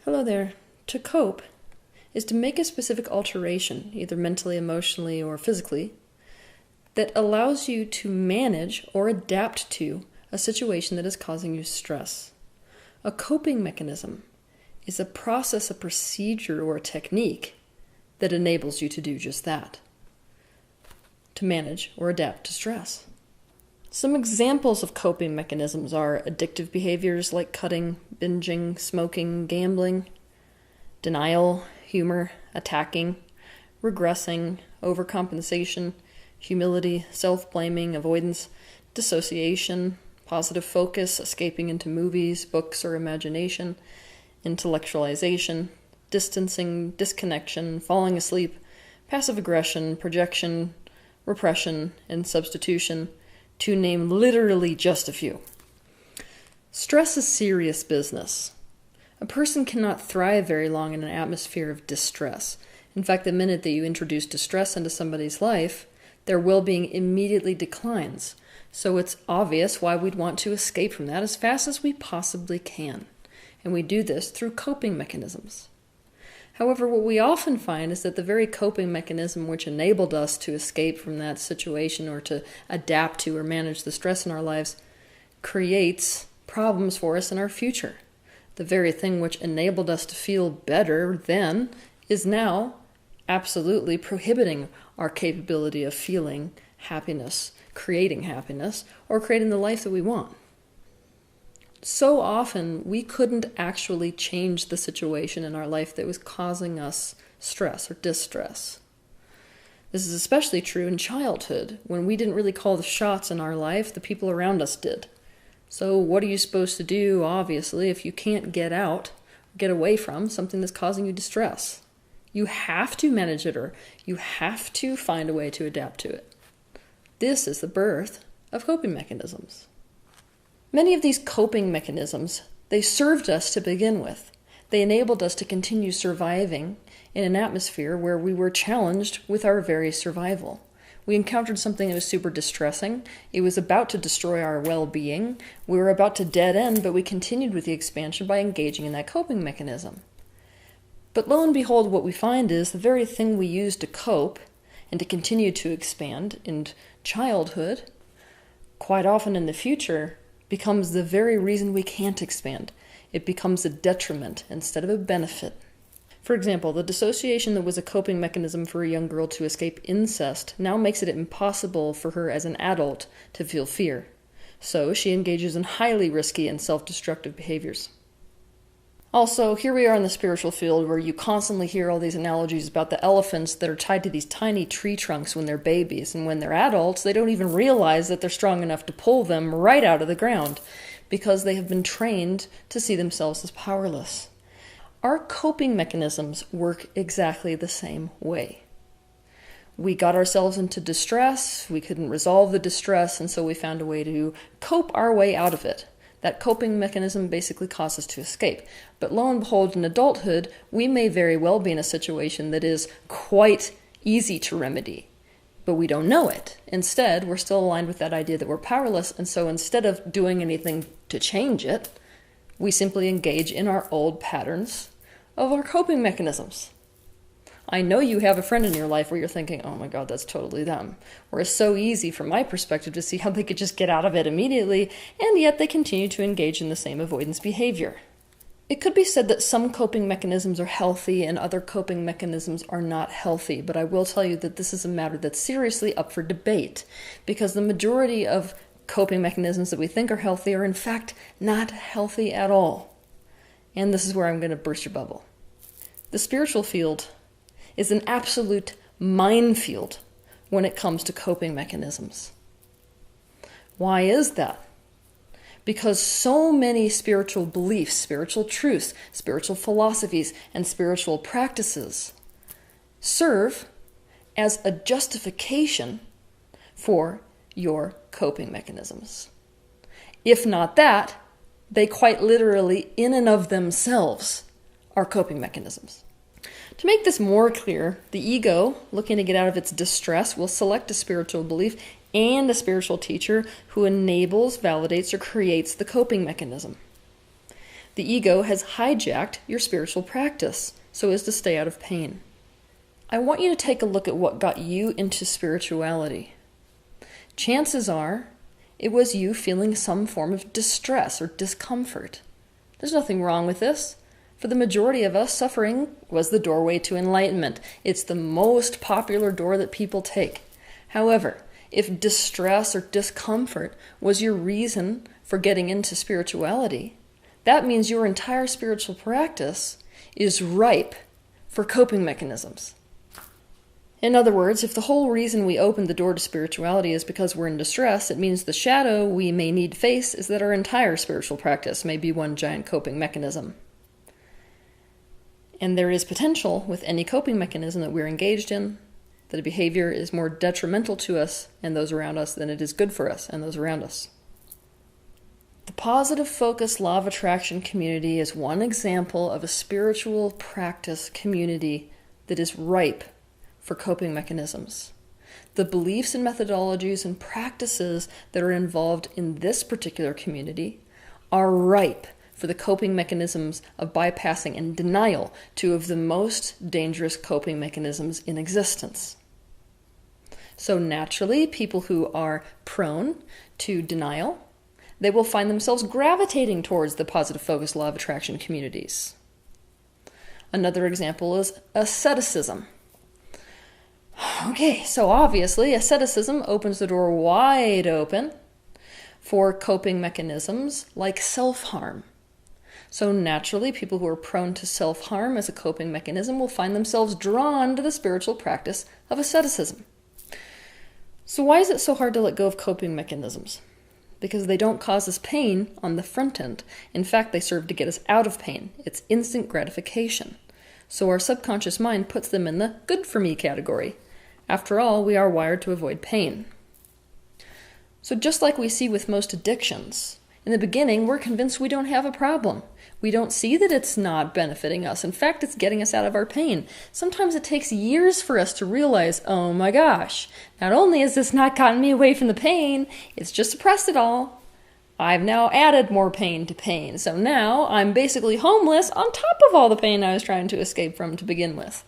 Hello there. To cope is to make a specific alteration, either mentally, emotionally, or physically, that allows you to manage or adapt to a situation that is causing you stress. A coping mechanism is a process, a procedure, or a technique that enables you to do just that, to manage or adapt to stress. Some examples of coping mechanisms are addictive behaviors like cutting, binging, smoking, gambling, denial, humor, attacking, regressing, overcompensation, humility, self-blaming, avoidance, dissociation, positive focus, escaping into movies, books, or imagination, intellectualization, distancing, disconnection, falling asleep, passive aggression, projection, repression, and substitution, to name literally just a few. Stress is serious business. A person cannot thrive very long in an atmosphere of distress. In fact, the minute that you introduce distress into somebody's life, their well-being immediately declines. So it's obvious why we'd want to escape from that as fast as we possibly can. And we do this through coping mechanisms. However, what we often find is that the very coping mechanism which enabled us to escape from that situation or to adapt to or manage the stress in our lives creates problems for us in our future. The very thing which enabled us to feel better then is now absolutely prohibiting our capability of feeling happiness, or creating the life that we want. So often, we couldn't actually change the situation in our life that was causing us stress or distress. This is especially true in childhood, when we didn't really call the shots in our life, the people around us did. So what are you supposed to do, obviously, if you can't get out, get away from something that's causing you distress? You have to manage it, or you have to find a way to adapt to it. This is the birth of coping mechanisms. Many of these coping mechanisms, they served us to begin with. They enabled us to continue surviving in an atmosphere where we were challenged with our very survival. We encountered something that was super distressing. It was about to destroy our well-being. We were about to dead end, but we continued with the expansion by engaging in that coping mechanism. But lo and behold, what we find is the very thing we use to cope and to continue to expand in childhood, quite often in the future, becomes the very reason we can't expand. It becomes a detriment instead of a benefit. For example, the dissociation that was a coping mechanism for a young girl to escape incest now makes it impossible for her as an adult to feel fear. So she engages in highly risky and self-destructive behaviors. Also, here we are in the spiritual field where you constantly hear all these analogies about the elephants that are tied to these tiny tree trunks when they're babies, and when they're adults, they don't even realize that they're strong enough to pull them right out of the ground because they have been trained to see themselves as powerless. Our coping mechanisms work exactly the same way. We got ourselves into distress, we couldn't resolve the distress, and so we found a way to cope our way out of it. That coping mechanism basically caused us to escape. But lo and behold, in adulthood, we may very well be in a situation that is quite easy to remedy, but we don't know it. Instead, we're still aligned with that idea that we're powerless, and so instead of doing anything to change it, we simply engage in our old patterns of our coping mechanisms. I know you have a friend in your life where you're thinking, oh my God, that's totally them. Where it's so easy from my perspective to see how they could just get out of it immediately, and yet they continue to engage in the same avoidance behavior. It could be said that some coping mechanisms are healthy and other coping mechanisms are not healthy, but I will tell you that this is a matter that's seriously up for debate, because the majority of coping mechanisms that we think are healthy are in fact not healthy at all. And this is where I'm going to burst your bubble. The spiritual field is an absolute minefield when it comes to coping mechanisms. Why is that? because so many spiritual beliefs, spiritual truths, spiritual philosophies, and spiritual practices serve as a justification for your coping mechanisms. If not that, they quite literally, in and of themselves, are coping mechanisms. To make this more clear, the ego, looking to get out of its distress, will select a spiritual belief and a spiritual teacher who enables, validates, or creates the coping mechanism. The ego has hijacked your spiritual practice so as to stay out of pain. I want you to take a look at what got you into spirituality. Chances are it was you feeling some form of distress or discomfort. There's nothing wrong with this. For the majority of us, suffering was the doorway to enlightenment. It's the most popular door that people take. However, if distress or discomfort was your reason for getting into spirituality, that means your entire spiritual practice is ripe for coping mechanisms. In other words, if the whole reason we opened the door to spirituality is because we're in distress, it means the shadow we may need to face is that our entire spiritual practice may be one giant coping mechanism. And there is potential with any coping mechanism that we're engaged in that a behavior is more detrimental to us and those around us than it is good for us and those around us. The positive focus law of attraction community is one example of a spiritual practice community that is ripe for coping mechanisms. The beliefs and methodologies and practices that are involved in this particular community are ripe for the coping mechanisms of bypassing and denial, two of the most dangerous coping mechanisms in existence. So naturally, people who are prone to denial, they will find themselves gravitating towards the positive focus law of attraction communities. Another example is asceticism. Okay, so obviously asceticism opens the door wide open for coping mechanisms like self-harm. So naturally, people who are prone to self-harm as a coping mechanism will find themselves drawn to the spiritual practice of asceticism. So why is it so hard to let go of coping mechanisms? Because they don't cause us pain on the front end. In fact, they serve to get us out of pain. It's instant gratification. So our subconscious mind puts them in the good for me category. After all, we are wired to avoid pain. So just like we see with most addictions, in the beginning, we're convinced we don't have a problem. We don't see that it's not benefiting us. In fact, it's getting us out of our pain. Sometimes it takes years for us to realize, oh my gosh, not only has this not gotten me away from the pain, it's just suppressed it all. I've now added more pain to pain. So now I'm basically homeless on top of all the pain I was trying to escape from to begin with.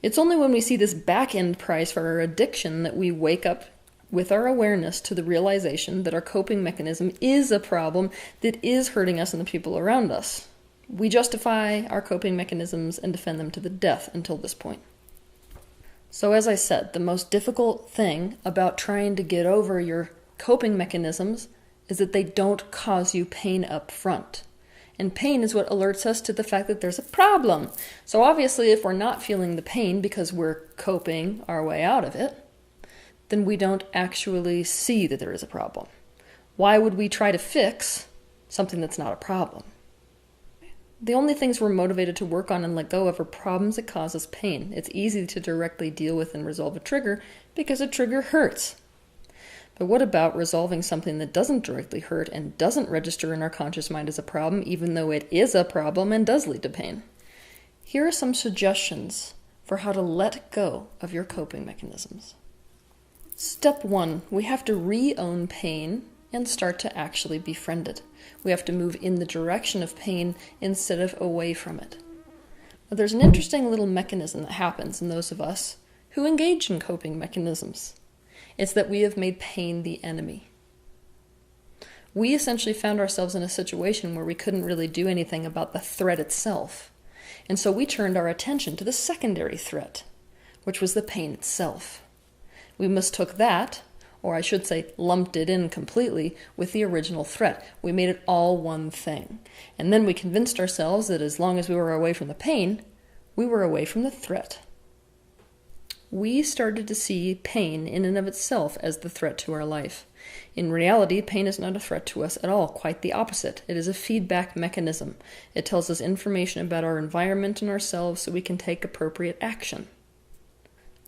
It's only when we see this back-end price for our addiction that we wake up with our awareness to the realization that our coping mechanism is a problem that is hurting us and the people around us. We justify our coping mechanisms and defend them to the death until this point. So as I said, the most difficult thing about trying to get over your coping mechanisms is that they don't cause you pain up front. And pain is what alerts us to the fact that there's a problem. So obviously, if we're not feeling the pain because we're coping our way out of it, then we don't actually see that there is a problem. Why would we try to fix something that's not a problem? The only things we're motivated to work on and let go of are problems that cause us pain. It's easy to directly deal with and resolve a trigger because a trigger hurts. But what about resolving something that doesn't directly hurt and doesn't register in our conscious mind as a problem, even though it is a problem and does lead to pain? Here are some suggestions for how to let go of your coping mechanisms. Step 1, we have to re-own pain and start to actually befriend it. We have to move in the direction of pain instead of away from it. Now, there's an interesting little mechanism that happens in those of us who engage in coping mechanisms. It's that we have made pain the enemy. We essentially found ourselves in a situation where we couldn't really do anything about the threat itself. And so we turned our attention to the secondary threat, which was the pain itself. We mistook that, or I should say lumped it in completely, with the original threat. We made it all one thing. And then we convinced ourselves that as long as we were away from the pain, we were away from the threat. We started to see pain in and of itself as the threat to our life. In reality, pain is not a threat to us at all, quite the opposite. It is a feedback mechanism. It tells us information about our environment and ourselves so we can take appropriate action.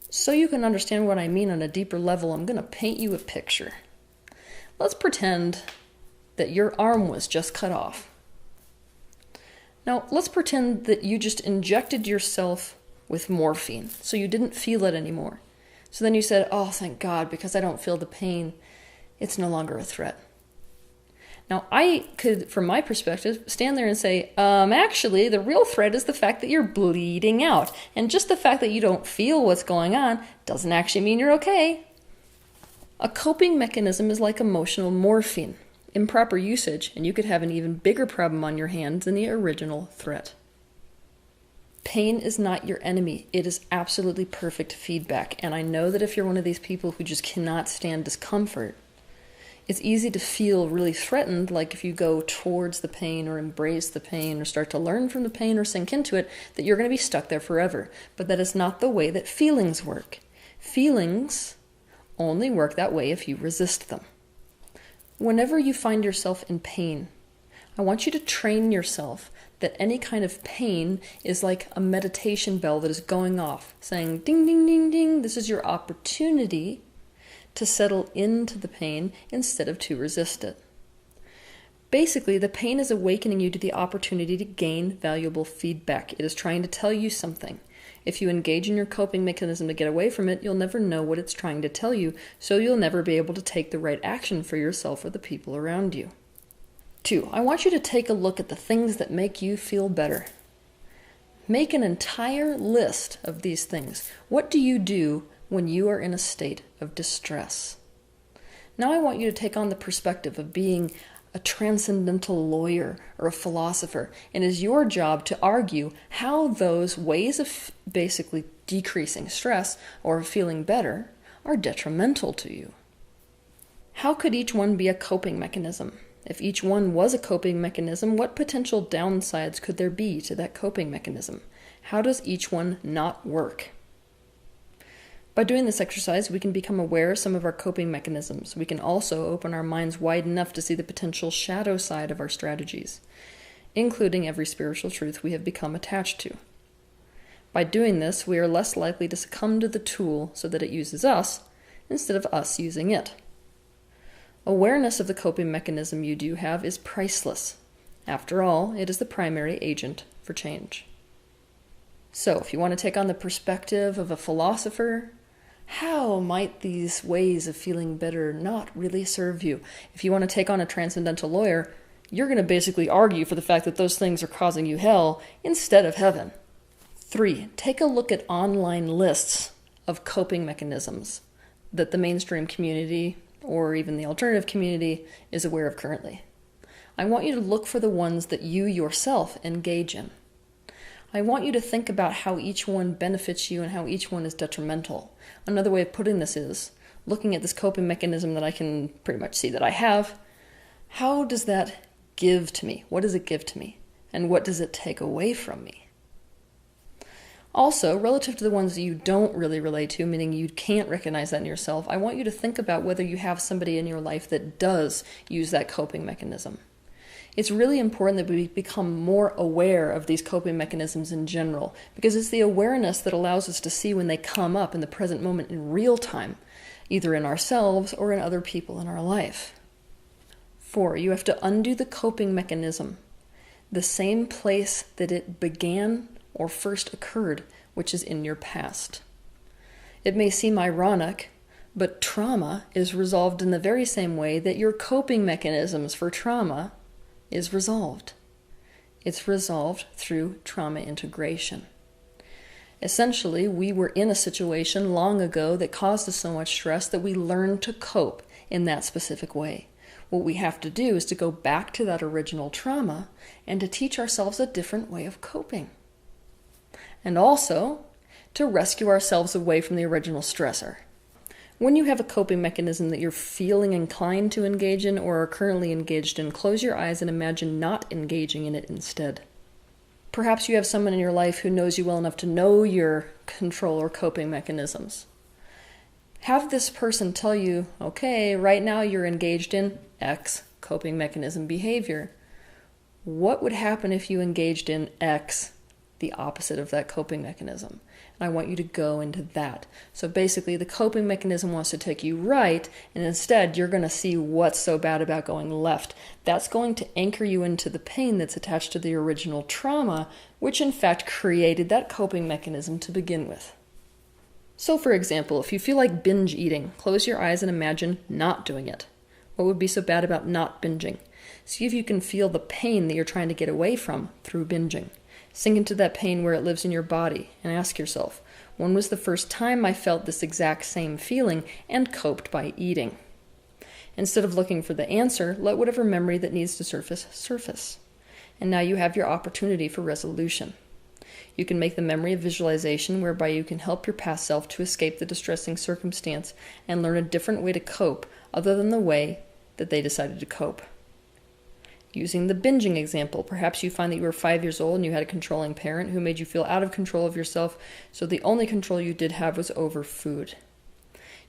So you can understand what I mean on a deeper level, I'm going to paint you a picture. Let's pretend that your arm was just cut off. Now, let's pretend that you just injected yourself with morphine, so you didn't feel it anymore. So then you said, oh, thank God, because I don't feel the pain, it's no longer a threat. Now, I could, from my perspective, stand there and say, actually, the real threat is the fact that you're bleeding out. And just the fact that you don't feel what's going on doesn't actually mean you're okay. A coping mechanism is like emotional morphine. Improper usage, and you could have an even bigger problem on your hands than the original threat. Pain is not your enemy. It is absolutely perfect feedback. And I know that if you're one of these people who just cannot stand discomfort, it's easy to feel really threatened, like if you go towards the pain or embrace the pain or start to learn from the pain or sink into it, that you're going to be stuck there forever. But that is not the way that feelings work. Feelings only work that way if you resist them. Whenever you find yourself in pain, I want you to train yourself that any kind of pain is like a meditation bell that is going off, saying, ding, ding, ding, ding, this is your opportunity to settle into the pain instead of to resist it. Basically, the pain is awakening you to the opportunity to gain valuable feedback. It is trying to tell you something. If you engage in your coping mechanism to get away from it, you'll never know what it's trying to tell you, so you'll never be able to take the right action for yourself or the people around you. 2, I want you to take a look at the things that make you feel better. Make an entire list of these things. What do you do when you are in a state of distress? Now I want you to take on the perspective of being a transcendental lawyer or a philosopher, and it is your job to argue how those ways of basically decreasing stress or feeling better are detrimental to you. How could each one be a coping mechanism? If each one was a coping mechanism, what potential downsides could there be to that coping mechanism? How does each one not work? By doing this exercise, we can become aware of some of our coping mechanisms. We can also open our minds wide enough to see the potential shadow side of our strategies, including every spiritual truth we have become attached to. By doing this, we are less likely to succumb to the tool so that it uses us instead of us using it. Awareness of the coping mechanism you do have is priceless. After all, it is the primary agent for change. So, if you want to take on the perspective of a philosopher, how might these ways of feeling better not really serve you? If you want to take on a transcendental lawyer, you're going to basically argue for the fact that those things are causing you hell instead of heaven. 3, take a look at online lists of coping mechanisms that the mainstream community or even the alternative community is aware of currently. I want you to look for the ones that you yourself engage in. I want you to think about how each one benefits you and how each one is detrimental. Another way of putting this is, looking at this coping mechanism that I can pretty much see that I have, how does that give to me? What does it give to me? And what does it take away from me? Also, relative to the ones that you don't really relate to, meaning you can't recognize that in yourself, I want you to think about whether you have somebody in your life that does use that coping mechanism. It's really important that we become more aware of these coping mechanisms in general, because it's the awareness that allows us to see when they come up in the present moment in real time, either in ourselves or in other people in our life. 4, you have to undo the coping mechanism, the same place that it began or first occurred, which is in your past. It may seem ironic, but trauma is resolved in the very same way that your coping mechanisms for trauma is resolved. It's resolved through trauma integration. Essentially, we were in a situation long ago that caused us so much stress that we learned to cope in that specific way. What we have to do is to go back to that original trauma and to teach ourselves a different way of coping. And also, to rescue ourselves away from the original stressor. When you have a coping mechanism that you're feeling inclined to engage in or are currently engaged in, close your eyes and imagine not engaging in it instead. Perhaps you have someone in your life who knows you well enough to know your control or coping mechanisms. Have this person tell you, okay, right now you're engaged in X coping mechanism behavior. What would happen if you engaged in X, the opposite of that coping mechanism? And I want you to go into that. So basically, the coping mechanism wants to take you right, and instead you're going to see what's so bad about going left. That's going to anchor you into the pain that's attached to the original trauma, which in fact created that coping mechanism to begin with. So for example, if you feel like binge eating, close your eyes and imagine not doing it. What would be so bad about not binging? See if you can feel the pain that you're trying to get away from through binging. Sink into that pain where it lives in your body and ask yourself, when was the first time I felt this exact same feeling and coped by eating? Instead of looking for the answer, let whatever memory that needs to surface. And now you have your opportunity for resolution. You can make the memory a visualization whereby you can help your past self to escape the distressing circumstance and learn a different way to cope other than the way that they decided to cope. Using the binging example, perhaps you find that you were 5 years old and you had a controlling parent who made you feel out of control of yourself, so the only control you did have was over food.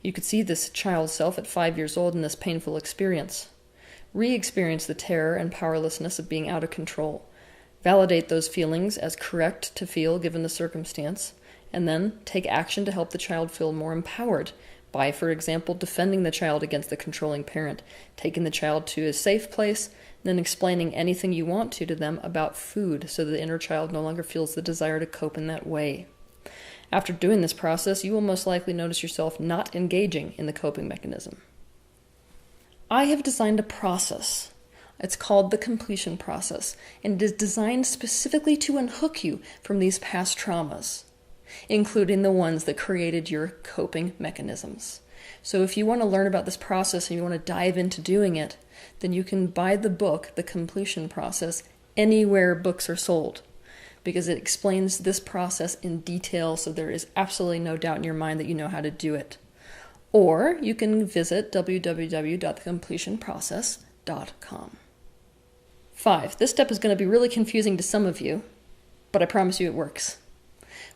You could see this child self at 5 years old in this painful experience. Re-experience the terror and powerlessness of being out of control. Validate those feelings as correct to feel given the circumstance, and then take action to help the child feel more empowered by, for example, defending the child against the controlling parent, taking the child to a safe place, then explaining anything you want to them about food so that the inner child no longer feels the desire to cope in that way. After doing this process, you will most likely notice yourself not engaging in the coping mechanism. I have designed a process. It's called the completion process, and it is designed specifically to unhook you from these past traumas, including the ones that created your coping mechanisms. So if you want to learn about this process and you want to dive into doing it, then you can buy the book, The Completion Process, anywhere books are sold, because it explains this process in detail, so there is absolutely no doubt in your mind that you know how to do it. Or you can visit www.thecompletionprocess.com. 5. This step is going to be really confusing to some of you, but I promise you it works.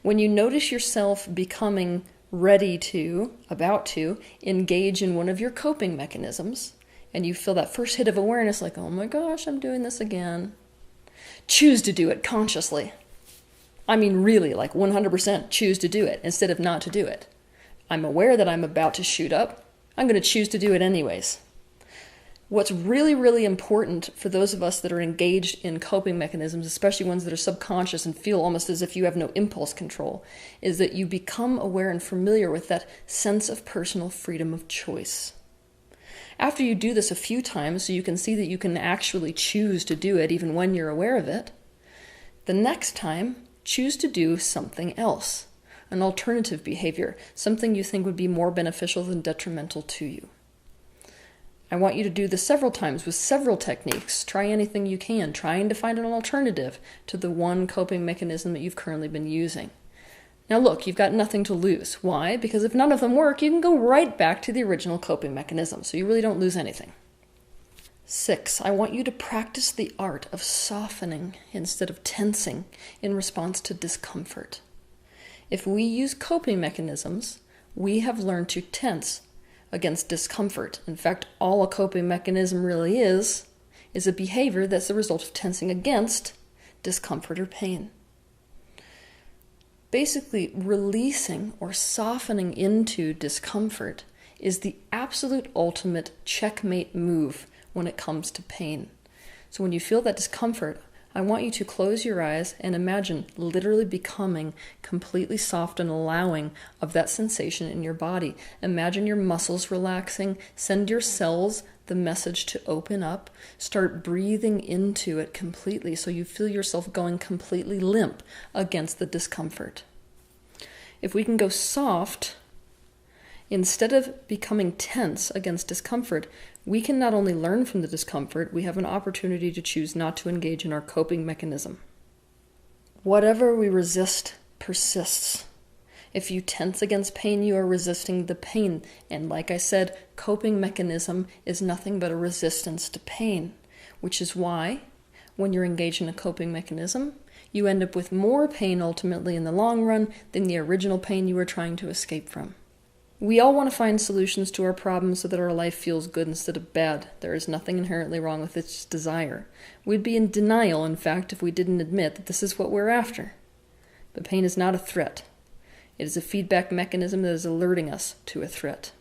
When you notice yourself becoming about to engage in one of your coping mechanisms, and you feel that first hit of awareness like, oh my gosh, I'm doing this again, choose to do it consciously. I mean really, like 100% choose to do it instead of not to do it. I'm aware that I'm about to shoot up. I'm going to choose to do it anyways. What's really, really important for those of us that are engaged in coping mechanisms, especially ones that are subconscious and feel almost as if you have no impulse control, is that you become aware and familiar with that sense of personal freedom of choice. After you do this a few times, so you can see that you can actually choose to do it even when you're aware of it, the next time, choose to do something else, an alternative behavior, something you think would be more beneficial than detrimental to you. I want you to do this several times with several techniques. Try anything you can, trying to find an alternative to the one coping mechanism that you've currently been using. Now look, you've got nothing to lose. Why? Because if none of them work, you can go right back to the original coping mechanism, so you really don't lose anything. 6, I want you to practice the art of softening instead of tensing in response to discomfort. If we use coping mechanisms, we have learned to tense against discomfort. In fact, all a coping mechanism really is a behavior that's the result of tensing against discomfort or pain. Basically, releasing or softening into discomfort is the absolute ultimate checkmate move when it comes to pain. So when you feel that discomfort, I want you to close your eyes and imagine literally becoming completely soft and allowing of that sensation in your body. Imagine your muscles relaxing. Send your cells the message to open up. Start breathing into it completely so you feel yourself going completely limp against the discomfort. If we can go soft, instead of becoming tense against discomfort, we can not only learn from the discomfort, we have an opportunity to choose not to engage in our coping mechanism. Whatever we resist persists. If you tense against pain, you are resisting the pain. And like I said, coping mechanism is nothing but a resistance to pain, which is why when you're engaged in a coping mechanism, you end up with more pain ultimately in the long run than the original pain you were trying to escape from. We all want to find solutions to our problems so that our life feels good instead of bad. There is nothing inherently wrong with its desire. We'd be in denial, in fact, if we didn't admit that this is what we're after. But pain is not a threat. It is a feedback mechanism that is alerting us to a threat.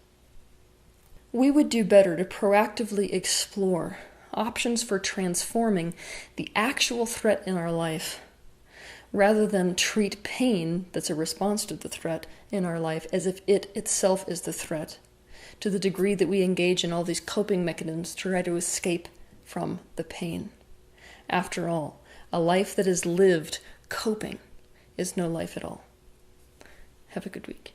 We would do better to proactively explore options for transforming the actual threat in our life, rather than treat pain that's a response to the threat in our life as if it itself is the threat, to the degree that we engage in all these coping mechanisms to try to escape from the pain. After all, a life that is lived coping is no life at all. Have a good week.